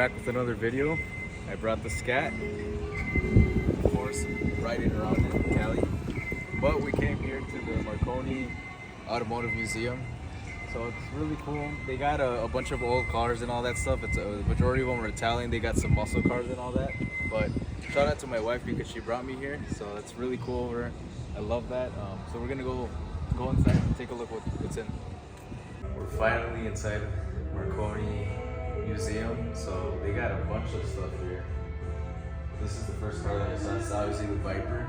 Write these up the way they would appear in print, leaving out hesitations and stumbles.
back with another video. I brought the Scat, of course, riding around in Cali. But we came here to the Marconi Automotive Museum. So it's really cool. They got a bunch of old cars and all that stuff. The majority of them are Italian. They got some muscle cars and all that. But shout out to my wife because she brought me here. So it's really cool over. I love that. So we're gonna go inside and take a look what's in. We're finally inside Marconi Museum. So they got a bunch of stuff here. This is the first car that I saw. It's obviously the Viper.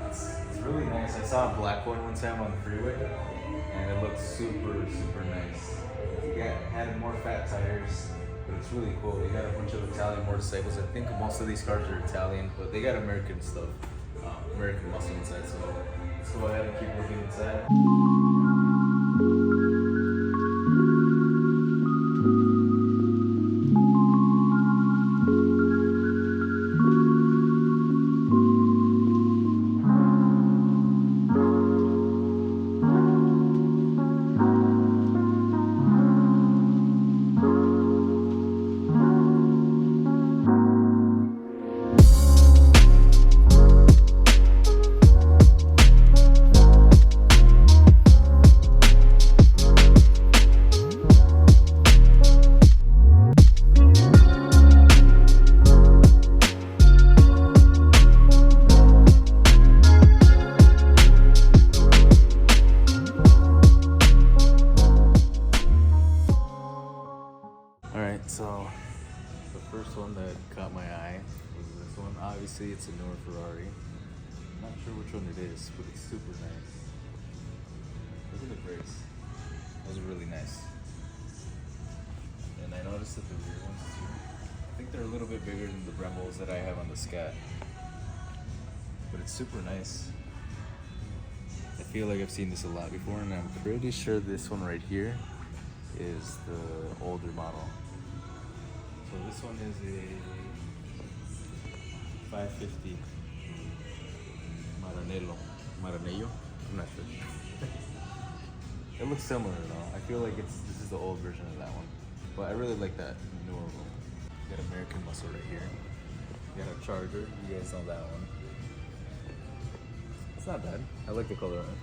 It's really nice. I saw a black one time on the freeway, and it looked super nice. You had more fat tires, but it's really cool. You got a bunch of Italian motorcycles. I think most of these cars are Italian, but they got American stuff, American muscle inside. So let's go ahead and keep looking inside. Alright, so the first one that caught my eye was this one. Obviously it's a newer Ferrari. I'm not sure which one it is, but it's super nice. Look at the brakes. Those are really nice. And I noticed that the rear ones too. I think they're a little bit bigger than the Brembos that I have on the Scat. But it's super nice. I feel like I've seen this a lot before, and I'm pretty sure this one right here is the older model. So this one is a 550 Maranello. I'm not sure. It looks similar though. I feel like this is the old version of that one, but I really like that newer one. You got American muscle right here. You got a Charger. You guys know that one. It's not bad. I like the color on it,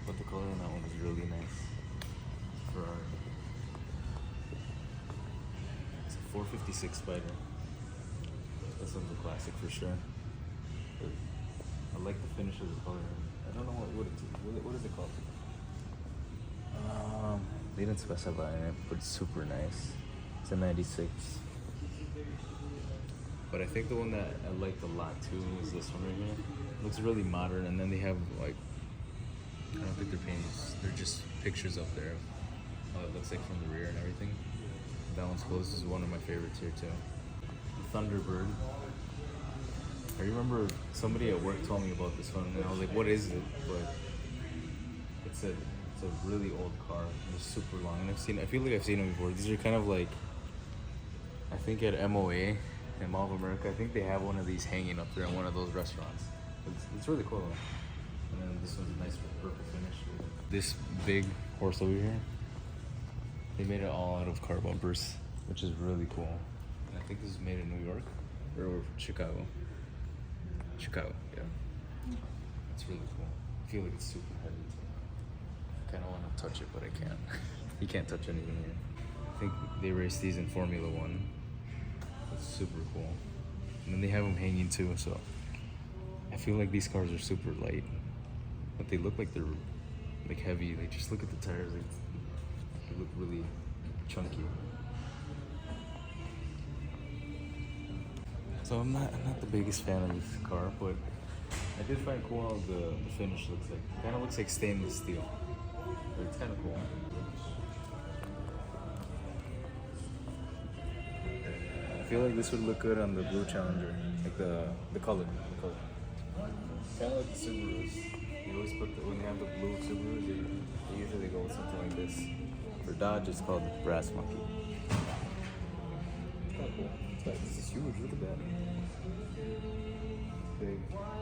but the color on that one is really nice. Ferrari. It's a 456 Spider. This one's a classic for sure. But I like the finish of the color. I don't know what is it called? They didn't specify in it, but it's super nice. It's a 96. But I think the one that I liked a lot too is this one right here. It looks really modern, and then they have like, I don't think they're paintings. They're just pictures up there. How it looks like from the rear and everything. That one's close. This is one of my favorites here too. The Thunderbird. I remember somebody at work told me about this one, and I was like, "What is it?" But it's a really old car. It's super long, and I feel like I've seen them before. These are kind of like, I think at MOA in Mall of America, I think they have one of these hanging up there in one of those restaurants. It's really cool though. And then this one's a nice purple finish. This big horse over here, they made it all out of car bumpers, which is really cool. And I think this is made in New York or Chicago. Chicago, yeah. It's really cool. I feel like it's super heavy too. I kind of want to touch it, but I can't. You can't touch anything here. I think they race these in Formula One. It's super cool. And then they have them hanging too, so I feel like these cars are super light, but they look like they're like heavy. Like, just look at the tires. Like, they look really chunky. So I'm not the biggest fan of this car, but I did find cool how the finish looks like. It kind of looks like stainless steel, but it's kind of cool. I feel like this would look good on the blue Challenger, like the color. Kind of like the Subarus. You always put when they have the blue Subarus, they usually go with something like this. For Dodge, it's called the Brass Monkey. It's kind of cool. This is huge. Look at that. Big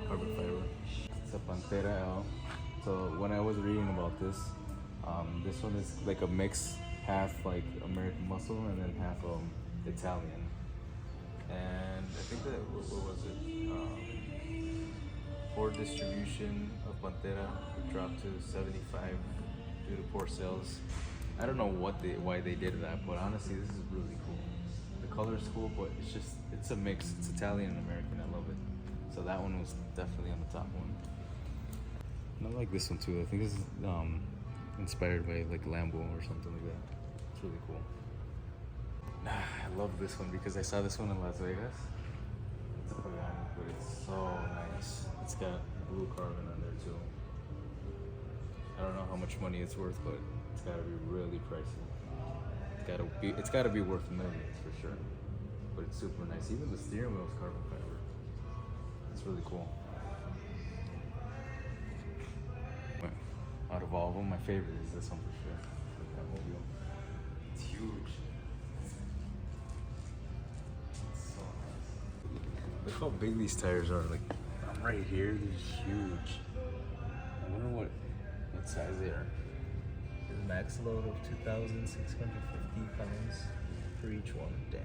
carbon fiber. It's a Pantera L. So when I was reading about this one is like a mix, half like American muscle and then half Italian. And I think that, what was it? For distribution of Pantera, it dropped to 75 due to poor sales. I don't know why they did that, but honestly, this is really cool. The color's cool, but it's a mix. It's Italian and American. I love it. So that one was definitely on the top one. And I like this one too. I think this is inspired by like Lambo or something like that. It's really cool. I love this one because I saw this one in Las Vegas. It's a Pagani, but it's so nice. It's got blue carbon on there too. I don't know how much money it's worth, but it's gotta be really pricey. It's gotta be worth millions for sure. But it's super nice. Even the steering wheel is carbon fiber. It's really cool. Out of all of them, my favorite is this one for sure. Look at that mobile. It's huge. It's so nice. Look how big these tires are. Like, I'm right here. They're huge. I wonder what size they are. There's a max load of 2,650 pounds for each one. Damn.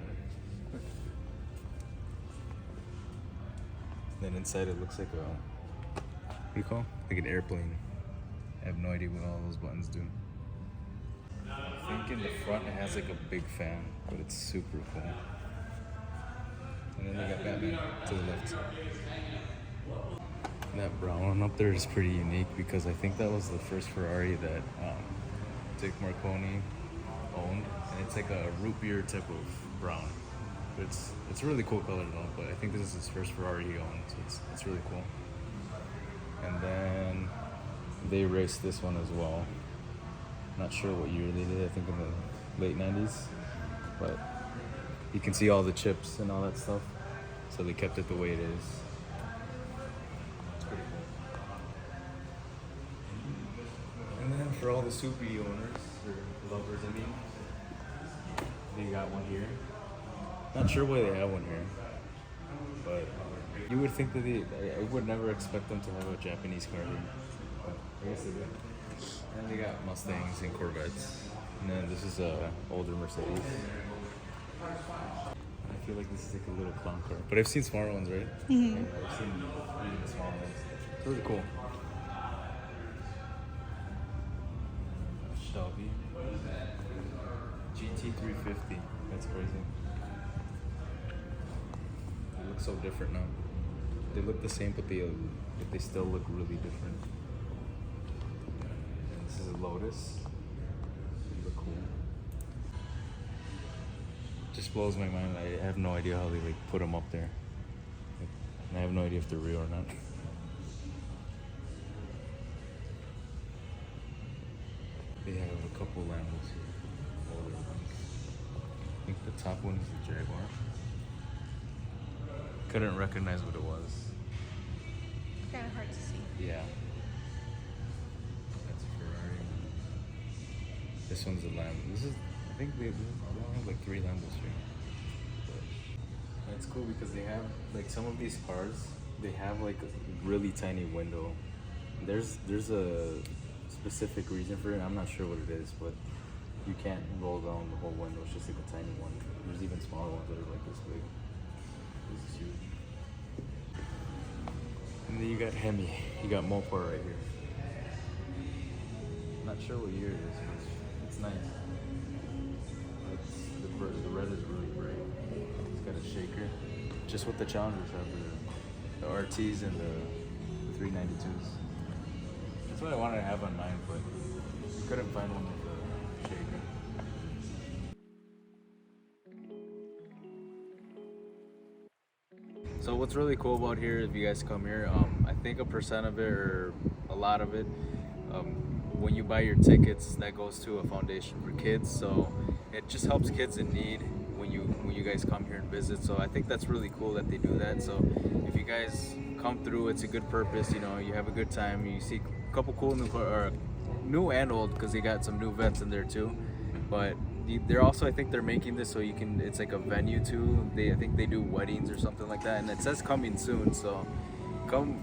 Then inside it looks like a, what do you call it? Like an airplane. I have no idea what all those buttons do. I think in the front it has like a big fan, but it's super cool. And then they got Batman to the left. And that brown one up there is pretty unique because I think that was the first Ferrari that Dick Marconi owned. And it's like a root beer type of brown. But it's a really cool color though, but I think this is his first Ferrari he owned, so it's really cool. And then they raced this one as well. Not sure what year they did, I think in the late 90s. But you can see all the chips and all that stuff. So they kept it the way it is. It's pretty cool. And then for all the Soupy owners, or lovers I mean, they got one here. Not sure why they have one here. But you would think that I would never expect them to have a Japanese car here. I guess they did. And they got Mustangs and Corvettes. And then this is a older Mercedes. I feel like this is like a little clown car. But I've seen smaller ones, right? Mm-hmm. Yeah, I've seen even smaller ones. It's really cool. Shelby. GT350. That's crazy. They look so different now. They look the same, but they still look really different. This is a Lotus. They look cool. Just blows my mind. I have no idea how they like put them up there. And I have no idea if they're real or not. They have a couple Lambos here. Older ones. I think the top one is the Jaguar. Couldn't recognize what it was. Kind of hard to see. Yeah. That's a Ferrari. This one's a Lambo. I think they only have like 3 Lambos here. But it's cool because they have, like some of these cars, they have like a really tiny window. There's a specific reason for it. I'm not sure what it is, but you can't roll down the whole window. It's just like a tiny one. There's even smaller ones that are like this big. This is huge. And then you got Hemi. You got Mopar right here. Not sure what year it is, but it's nice. The red is really bright. It's got a shaker. Just what the Challengers have, the RTs and the 392s. That's what I wanted to have on mine, but couldn't find one with a shaker. So what's really cool about here, if you guys come here, I think a percent of it or a lot of it, when you buy your tickets, that goes to a foundation for kids. So it just helps kids in need when you guys come here and visit. So I think that's really cool that they do that. So if you guys come through, it's a good purpose. You know, you have a good time. You see a couple cool new and old, because they got some new vets in there too. But they're also, I think they're making this so you can, it's like a venue too. I think they do weddings or something like that, and it says coming soon. So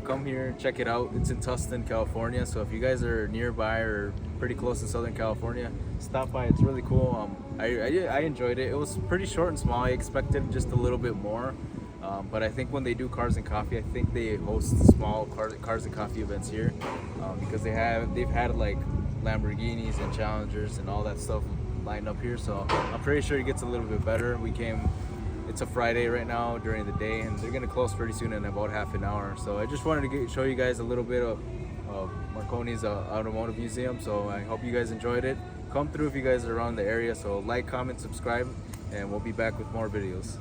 come here, check it out. It's in Tustin, California. So if you guys are nearby or pretty close to Southern California, stop by. It's really cool. I enjoyed it. It was pretty short and small. I expected just a little bit more. But I think when they do Cars and Coffee, I think they host small cars and coffee events here, because they've had like Lamborghinis and Challengers and all that stuff lined up here. So I'm pretty sure it gets a little bit better. It's a Friday right now during the day, and they're gonna close pretty soon in about half an hour. So I just wanted to show you guys a little bit of Marconi's Automotive Museum. So I hope you guys enjoyed it. Come through if you guys are around the area. So like, comment, subscribe, and we'll be back with more videos.